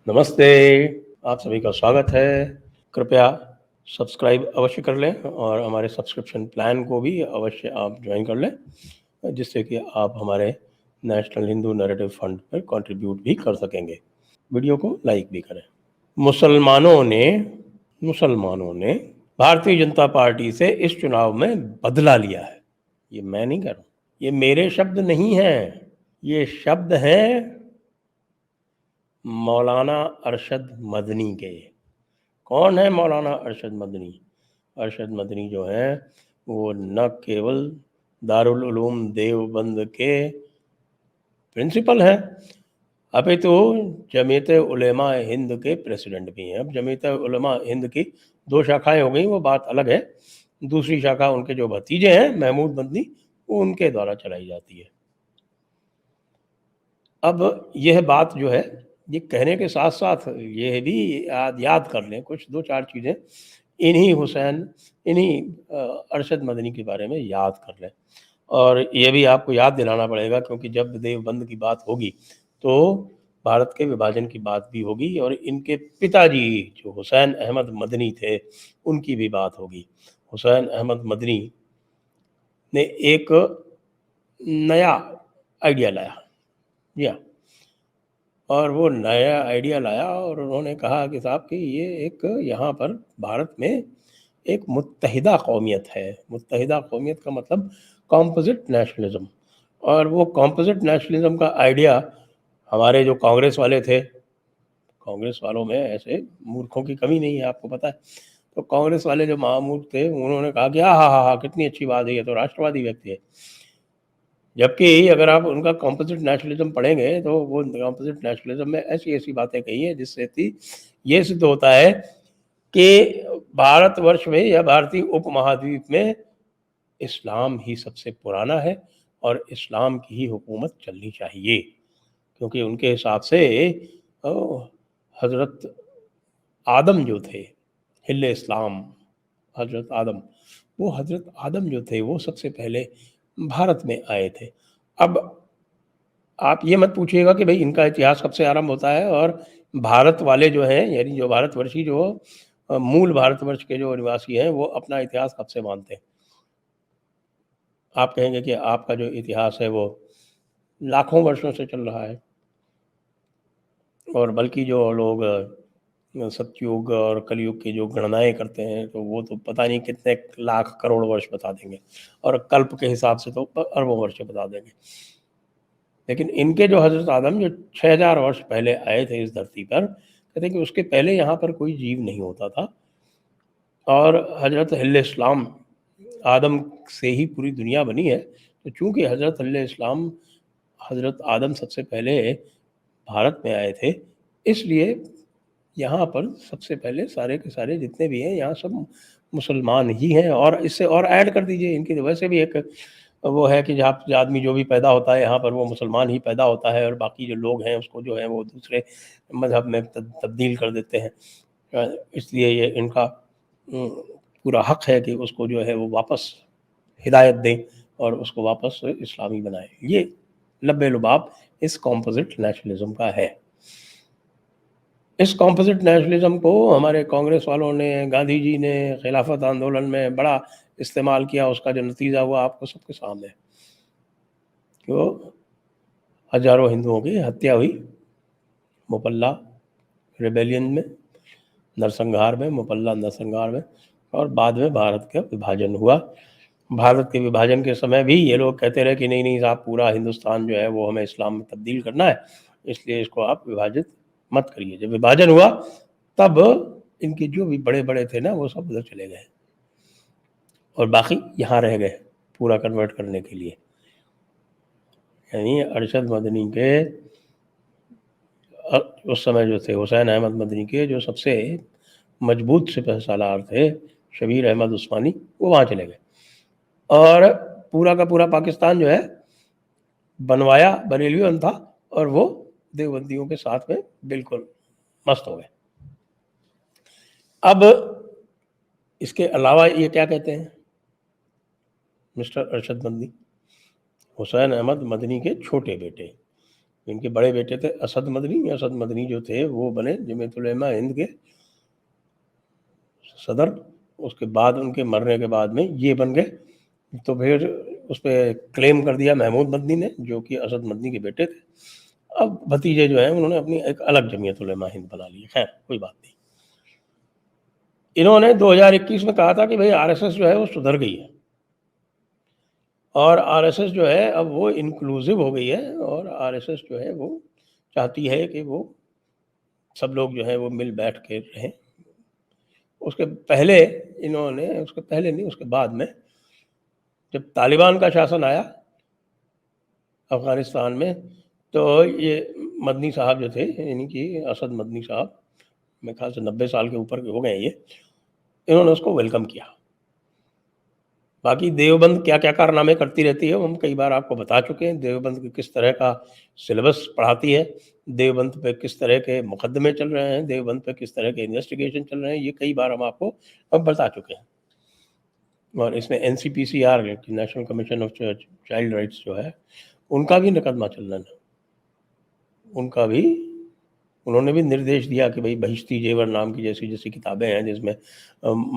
नमस्ते, आप सभी का स्वागत है। कृपया सब्सक्राइब अवश्य कर लें और हमारे सब्सक्रिप्शन प्लान को भी अवश्य आप ज्वाइन कर लें, जिससे कि आप हमारे नेशनल हिंदू नैरेटिव फंड पर कंट्रीब्यूट भी कर सकेंगे। वीडियो को लाइक भी करें। मुसलमानों ने भारतीय जनता पार्टी से इस चुनाव में बदला लिया है। ये मैं नहीं कह रहा हूँ, ये मेरे शब्द नहीं हैं, ये शब्द हैं मौलाना अरशद मदनी के। कौन है मौलाना अरशद मदनी? अरशद मदनी जो हैं वो न केवल दारुल उलूम देवबंद के प्रिंसिपल हैं, अभी तो जमीयत उलेमा हिंद के प्रेसिडेंट भी हैं। अब जमीयत उलेमा हिंद की 2 शाखाएं हो गई, वो बात अलग है। दूसरी शाखा उनके जो भतीजे हैं महमूद मदनी, वो उनके द्वारा चलाई जाती है। अब यह बात जो है, ये कहने के साथ साथ ये भी याद कर लें कुछ 2-4 चीज़ें इन्हीं अरशद मदनी के बारे में याद कर लें। और ये भी आपको याद दिलाना पड़ेगा, क्योंकि जब देवबंद की बात होगी तो भारत के विभाजन की बात भी होगी और इनके पिताजी जो हुसैन अहमद मदनी थे उनकी भी बात होगी। हुसैन अहमद मदनी ने एक नया आइडिया लाया, जी हाँ, और वो नया आइडिया लाया और उन्होंने कहा कि साहब कि ये एक यहाँ पर भारत में एक मुत्तहिदा कौमियत है। मुत्तहिदा कौमियत का मतलब कॉम्पोजिट नेशनलिज्म। और वो कॉम्पोजिट नेशनलिज्म का आइडिया हमारे जो कांग्रेस वाले थे, कांग्रेस वालों में ऐसे मूर्खों की कमी नहीं है, आपको पता है। तो कांग्रेस वाले जो महामूर्ख थे उन्होंने कहा कि हाँ, कितनी अच्छी बात है, ये तो राष्ट्रवादी व्यक्ति है। जबकि अगर आप उनका कॉम्पोजिट नेशनलिज्म पढ़ेंगे तो वो कॉम्पोजिट नेशनलिज्म में ऐसी-ऐसी बातें कही हैं जिससे कि ये सिद्ध होता है कि भारतवर्ष में या भारतीय उपमहाद्वीप में इस्लाम ही सबसे पुराना है और इस्लाम की ही हुकूमत चलनी चाहिए। क्योंकि उनके हिसाब से अ, हज़रत आदम जो थे, हिल्ले इस्लाम, हज़रत आदम जो थे वो सबसे पहले भारत में आए थे। अब आप ये मत पूछिएगा कि भई इनका इतिहास कब से आरंभ होता है और भारत वाले जो हैं, यानी जो भारतवर्षी जो मूल भारतवर्ष के जो निवासी हैं वो अपना इतिहास कब से मानते हैं। आप कहेंगे कि आपका जो इतिहास है वो लाखों वर्षों से चल रहा है, और बल्कि जो लोग सतयुग और कलयुग की जो गणनाएँ करते हैं तो वो तो पता नहीं कितने लाख करोड़ वर्ष बता देंगे, और कल्प के हिसाब से तो अरबों वर्ष बता देंगे। लेकिन इनके जो हज़रत आदम जो 6000 वर्ष पहले आए थे इस धरती पर, कहते हैं कि उसके पहले यहाँ पर कोई जीव नहीं होता था, और हज़रत इस्लाम आदम से ही पूरी दुनिया बनी है। तो चूँकि हज़रत आदम सबसे पहले भारत में आए थे, इसलिए यहाँ पर सबसे पहले सारे के सारे जितने भी हैं यहाँ सब मुसलमान ही हैं। और इससे और ऐड कर दीजिए, इनकी तो वैसे भी एक वो है कि जहाँ जो आदमी जो भी पैदा होता है यहाँ पर वो मुसलमान ही पैदा होता है, और बाकी जो लोग हैं उसको जो है वो दूसरे मज़हब में तब्दील कर देते हैं। इसलिए ये इनका पूरा हक है कि उसको जो है वो वापस हिदायत दें और उसको वापस इस्लामी बनाएँ। ये लब्बे-लुबाब इस कॉम्पोजिट नेशनलिज़्म का है। इस कॉम्पोजिट नेशनलिज़्म को हमारे कांग्रेस वालों ने, गांधी जी ने खिलाफत आंदोलन में बड़ा इस्तेमाल किया, उसका जो नतीजा हुआ आपको सबके सामने है। तो हज़ारों हिंदुओं की हत्या हुई मुपल्ला रिबेलियन में, मुपल्ला नरसंहार में, और बाद में भारत का विभाजन हुआ। भारत के विभाजन के समय भी ये लोग कहते रहे कि नहीं साहब, पूरा हिंदुस्तान जो है वो हमें इस्लाम में तब्दील करना है, इसलिए इसको आप विभाजित मत करिए। जब विभाजन हुआ तब इनके जो भी बड़े-बड़े थे ना वो सब उधर चले गए और बाकी यहाँ रह गए पूरा कन्वर्ट करने के लिए। यानी अरशद मदनी के उस समय जो थे हुसैन अहमद मदनी के जो सबसे मजबूत सिपहसालार थे, शबीर अहमद उस्मानी, वो वहाँ चले गए और पूरा का पूरा पाकिस्तान जो है बनवाया बरेलियों था, और वो देवबंदियों के साथ में बिल्कुल मस्त हो गए। अब इसके अलावा ये क्या कहते हैं मिस्टर अरशद मदनी, हुसैन अहमद मदनी के छोटे बेटे, इनके बड़े बेटे थे असद मदनी। असद मदनी जो थे वो बने जमीयत उलमा हिंद के सदर। उसके बाद उनके मरने के बाद में ये बन गए। तो फिर उस पर क्लेम कर दिया महमूद मदनी ने, जो कि असद मदनी के बेटे थे। अब भतीजे जो हैं उन्होंने अपनी एक अलग जमीयत उलमा हिंद बना ली। खैर कोई बात नहीं। इन्होंने 2021 में कहा था कि भाई आरएसएस जो है वो सुधर गई है, और आरएसएस जो है अब वो इंक्लूसिव हो गई है, और आरएसएस जो है वो चाहती है कि वो सब लोग जो है वो मिल बैठ के रहें। उसके पहले उसके पहले नहीं, उसके बाद में जब तालिबान का शासन आया अफ़गानिस्तान में, तो ये मदनी साहब जो थे, यानी कि असद मदनी साहब, मेरे ख्याल से 90 साल के ऊपर के हो गए ये, इन्होंने उसको वेलकम किया। बाकी देवबंद क्या क्या कारनामे करती रहती है वो हम कई बार आपको बता चुके हैं। देवबंद किस तरह का सिलेबस पढ़ाती है, देवबंद पे किस तरह के मुकदमे चल रहे हैं, देवबंद पे किस तरह के इन्वेस्टिगेशन चल रहे हैं, ये कई बार हम आपको अब बता चुके हैं। और इसमें NCPCR national commission of child rights जो है, उनका भी मुकदमा चल रहा है। उनका भी उन्होंने भी निर्देश दिया कि भाई बहिश्ती जेवर नाम की जैसी जैसी किताबें हैं जिसमें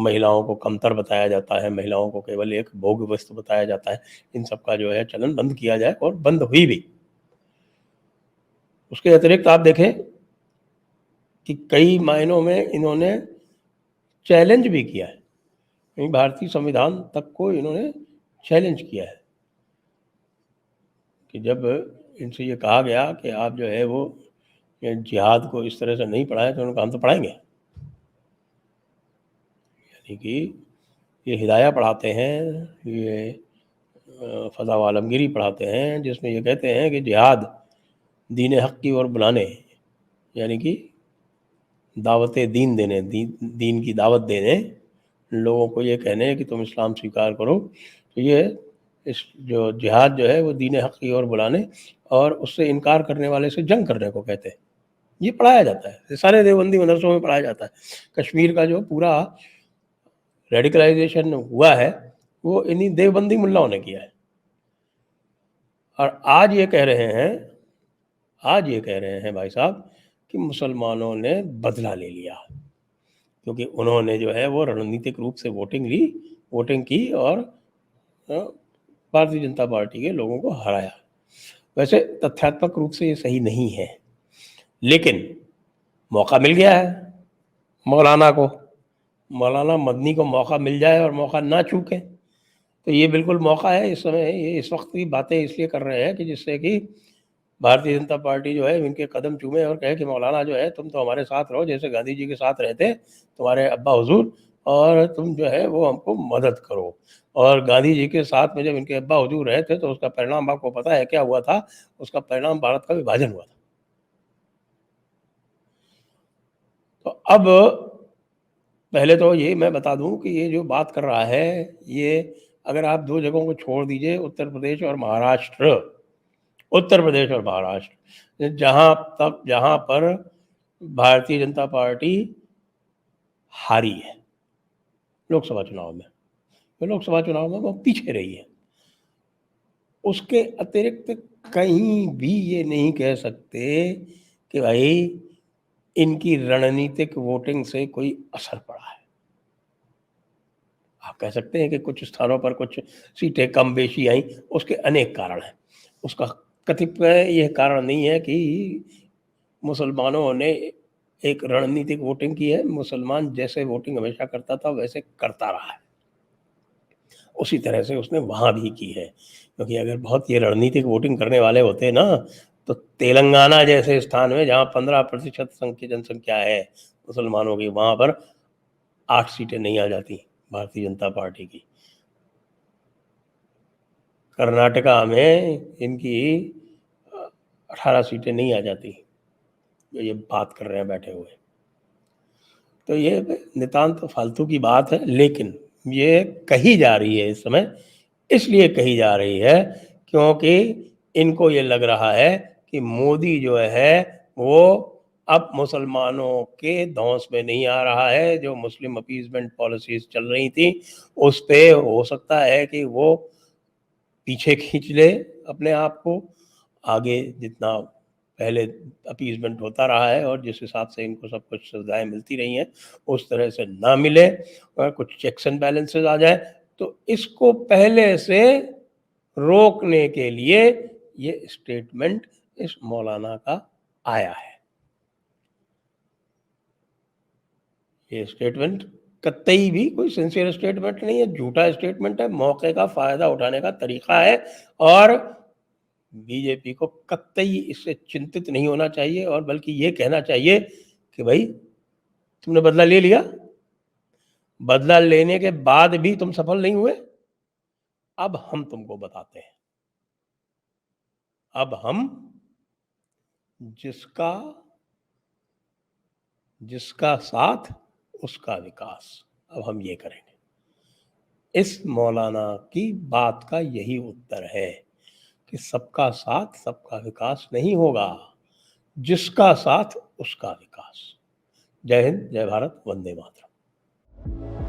महिलाओं को कमतर बताया जाता है, महिलाओं को केवल एक भोग वस्तु बताया जाता है, इन सब का जो है चलन बंद किया जाए, और बंद हुई भी। उसके अतिरिक्त आप देखें कि कई मायनों में इन्होंने चैलेंज भी किया है, भारतीय संविधान तक को इन्होंने चैलेंज किया है कि जब इनसे ये कहा गया कि आप जो है वो जिहाद को इस तरह से नहीं पढ़ाएं, तो उन्होंने कहा हम तो पढ़ाएंगे। यानी कि ये हिदाया पढ़ाते हैं, ये फ़ज़ा व आलमगीरी पढ़ाते हैं, जिसमें ये कहते हैं कि जिहाद दीन हक़ की ओर बुलाने, यानी कि दावत दीन देने, दीन की दावत देने, लोगों को ये कहने कि तुम इस्लाम स्वीकार करो। तो ये इस जो जिहाद जो है वो दीन हक़ की ओर बुलाने और उससे इनकार करने वाले से जंग करने को कहते हैं। ये पढ़ाया जाता है, ये सारे देवबंदी मदरसों में पढ़ाया जाता है। कश्मीर का जो पूरा रेडिकलाइजेशन हुआ है वो इन्हीं देवबंदी मुल्लाओं ने किया है। और आज ये कह रहे हैं भाई साहब कि मुसलमानों ने बदला ले लिया, क्योंकि उन्होंने जो है वो रणनीतिक रूप से वोटिंग की और भारतीय जनता पार्टी के लोगों को हराया। वैसे तथ्यात्मक रूप से ये सही नहीं है, लेकिन मौका मिल गया है मौलाना मदनी को मौका मिल जाए और मौका ना चूके, तो ये बिल्कुल मौका है। इस समय ये इस वक्त की बातें इसलिए कर रहे हैं कि जिससे कि भारतीय जनता पार्टी जो है इनके कदम चूमे और कहे कि मौलाना जो है तुम तो हमारे साथ रहो, जैसे गांधी जी के साथ रहते तुम्हारे अब्बा हुजूर, और तुम जो है वो हमको मदद करो। और गांधी जी के साथ में जब इनके अब्बा हुजूर रहे थे तो उसका परिणाम आपको पता है क्या हुआ था? उसका परिणाम भारत का विभाजन हुआ था। तो अब पहले तो ये मैं बता दूं कि ये जो बात कर रहा है, ये अगर आप दो जगहों को छोड़ दीजिए, उत्तर प्रदेश और महाराष्ट्र, जहां पर भारतीय जनता पार्टी हारी है लोकसभा चुनाव में, वो पीछे रही है। उसके अतिरिक्त कहीं भी ये नहीं कह सकते कि भाई इनकी रणनीतिक वोटिंग से कोई असर पड़ा है। आप कह सकते हैं कि कुछ स्थानों पर कुछ सीटें कम बेशी आई, उसके अनेक कारण हैं। उसका कतिपय यह कारण नहीं है कि मुसलमानों ने एक रणनीतिक वोटिंग की है। मुसलमान जैसे वोटिंग हमेशा करता था वैसे करता रहा है, उसी तरह से उसने वहाँ भी की है। क्योंकि अगर बहुत ये रणनीतिक वोटिंग करने वाले होते ना, तो तेलंगाना जैसे स्थान में जहाँ 15% जनसंख्या है मुसलमानों की, वहाँ पर 8 सीटें नहीं आ जाती भारतीय जनता पार्टी की। कर्नाटका में इनकी 18 सीटें नहीं आ जाती, जो ये बात कर रहे हैं बैठे हुए। तो ये नितांत फालतू की बात है, लेकिन ये कही जा रही है इस समय, इसलिए कही जा रही है क्योंकि इनको ये लग रहा है कि मोदी जो है वो अब मुसलमानों के धौंस में नहीं आ रहा है। जो मुस्लिम अपीजमेंट पॉलिसीज चल रही थी उस पे हो सकता है कि वो पीछे खींच ले अपने आप को, आगे जितना पहले अपीज़मेंट होता रहा है और जिस हिसाब से इनको सब कुछ सुविधाएँ मिलती रही हैं, उस तरह से ना मिले और कुछ चेक्स एंड बैलेंसेस आ जाएँ, तो इसको पहले से रोकने के लिए ये स्टेटमेंट इस मौलाना का आया है। ये स्टेटमेंट कतई भी कोई सिंसियर स्टेटमेंट नहीं है, झूठा स्टेटमेंट है, मौके का फ़ायदा उठाने का तरीक़ा है और बीजेपी को कतई इससे चिंतित नहीं होना चाहिए और बल्कि ये कहना चाहिए कि भई तुमने बदला ले लिया? बदला लेने के बाद भी तुम सफल नहीं हुए? अब हम तुमको बताते हैं। अब हम जिसका जिसका साथ उसका विकास, अब हम ये करेंगे। इस मौलाना की बात का यही उत्तर है कि सबका साथ सबका विकास नहीं होगा, जिसका साथ उसका विकास। जय हिंद, जय भारत, वंदे मातरम।